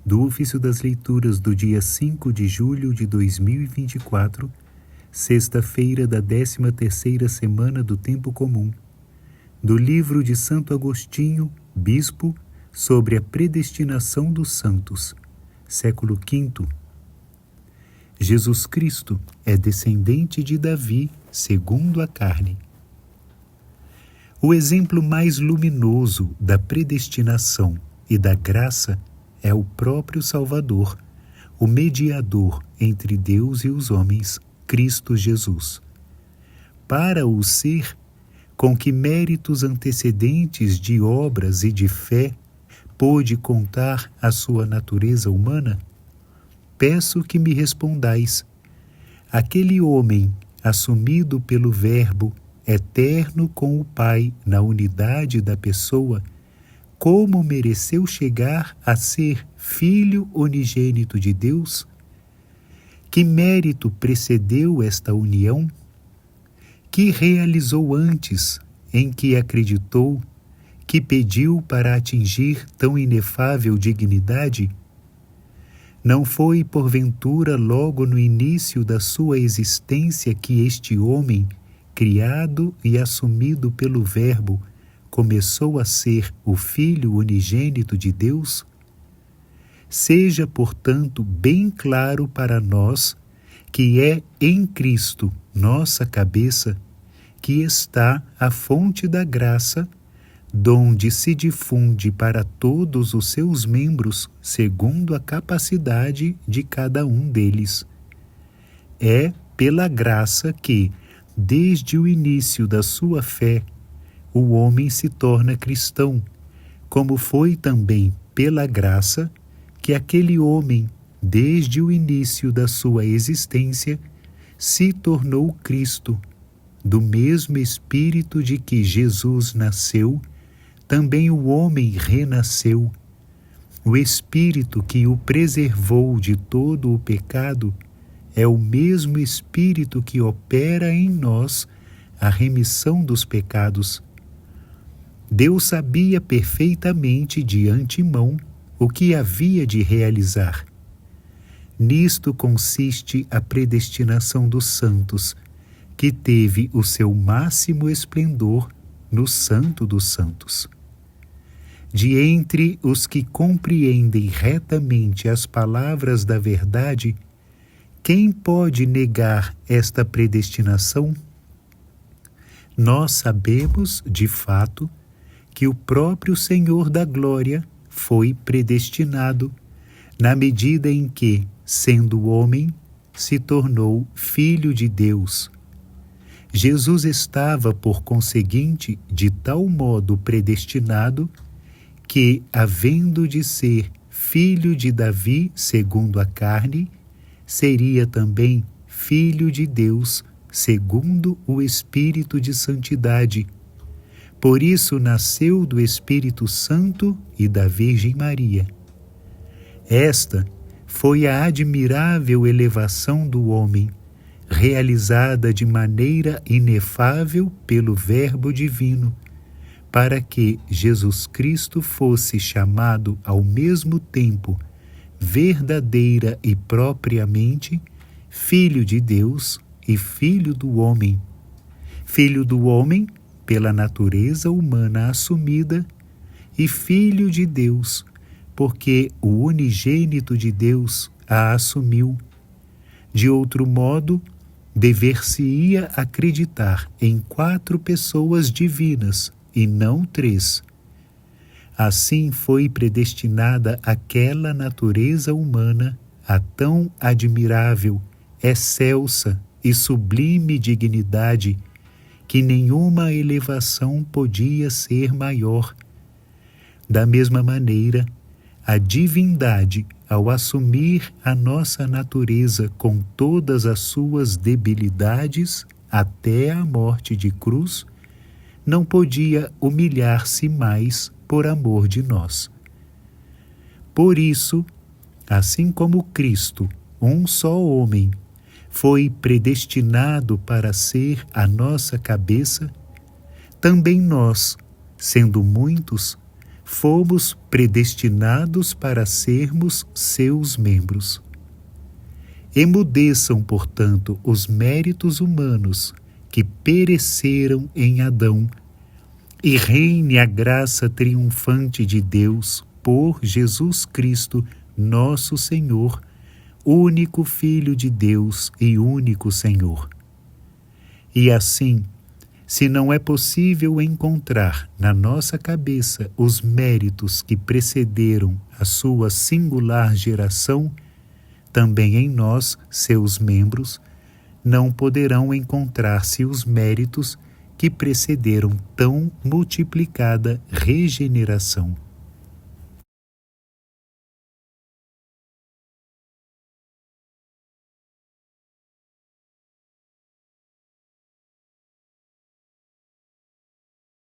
do Ofício das Leituras do dia 5 de julho de 2024, sexta-feira da 13ª semana do Tempo Comum, do livro de Santo Agostinho, Bispo, sobre a predestinação dos santos, século V. Jesus Cristo é descendente de Davi, segundo a carne. O exemplo mais luminoso da predestinação e da graça é o próprio Salvador, o mediador entre Deus e os homens, Cristo Jesus. Para o ser, com que méritos antecedentes de obras e de fé pôde contar a sua natureza humana? Peço que me respondais. Aquele homem, assumido pelo Verbo, eterno com o Pai na unidade da pessoa, como mereceu chegar a ser Filho unigênito de Deus? Que mérito precedeu esta união? Que realizou antes, em que acreditou, que pediu para atingir tão inefável dignidade? Não foi, porventura, logo no início da sua existência que este homem, criado e assumido pelo Verbo, começou a ser o Filho unigênito de Deus? Seja, portanto, bem claro para nós que é em Cristo, nossa cabeça, que está a fonte da graça, donde se difunde para todos os seus membros segundo a capacidade de cada um deles. É pela graça que, desde o início da sua fé, o homem se torna cristão, como foi também pela graça que aquele homem, desde o início da sua existência, se tornou Cristo. Do mesmo Espírito de que Jesus nasceu, também o homem renasceu. O Espírito que o preservou de todo o pecado é o mesmo Espírito que opera em nós a remissão dos pecados. Deus sabia perfeitamente de antemão o que havia de realizar. Nisto consiste a predestinação dos santos, que teve o seu máximo esplendor no Santo dos Santos. De entre os que compreendem retamente as palavras da verdade, quem pode negar esta predestinação? Nós sabemos, de fato, que o próprio Senhor da Glória foi predestinado, na medida em que, sendo homem, se tornou Filho de Deus. Jesus estava, por conseguinte, de tal modo predestinado que, havendo de ser filho de Davi segundo a carne, seria também Filho de Deus segundo o Espírito de Santidade. Por isso nasceu do Espírito Santo e da Virgem Maria. Esta foi a admirável elevação do homem, realizada de maneira inefável pelo Verbo divino, para que Jesus Cristo fosse chamado ao mesmo tempo, verdadeira e propriamente, Filho de Deus e Filho do homem. Filho do homem, pela natureza humana assumida, e Filho de Deus, porque o unigênito de Deus a assumiu. De outro modo, dever-se-ia acreditar em 4 pessoas divinas, e não 3. Assim foi predestinada aquela natureza humana a tão admirável, excelsa e sublime dignidade, que nenhuma elevação podia ser maior. Da mesma maneira, a divindade, ao assumir a nossa natureza com todas as suas debilidades até a morte de cruz, não podia humilhar-se mais por amor de nós. Por isso, assim como Cristo, um só homem, foi predestinado para ser a nossa cabeça, também nós, sendo muitos, fomos predestinados para sermos seus membros. Emudeçam, portanto, os méritos humanos que pereceram em Adão, e reine a graça triunfante de Deus por Jesus Cristo, nosso Senhor, único Filho de Deus e único Senhor. E assim, se não é possível encontrar na nossa cabeça os méritos que precederam a sua singular geração, também em nós, seus membros, não poderão encontrar-se os méritos que precederam tão multiplicada regeneração.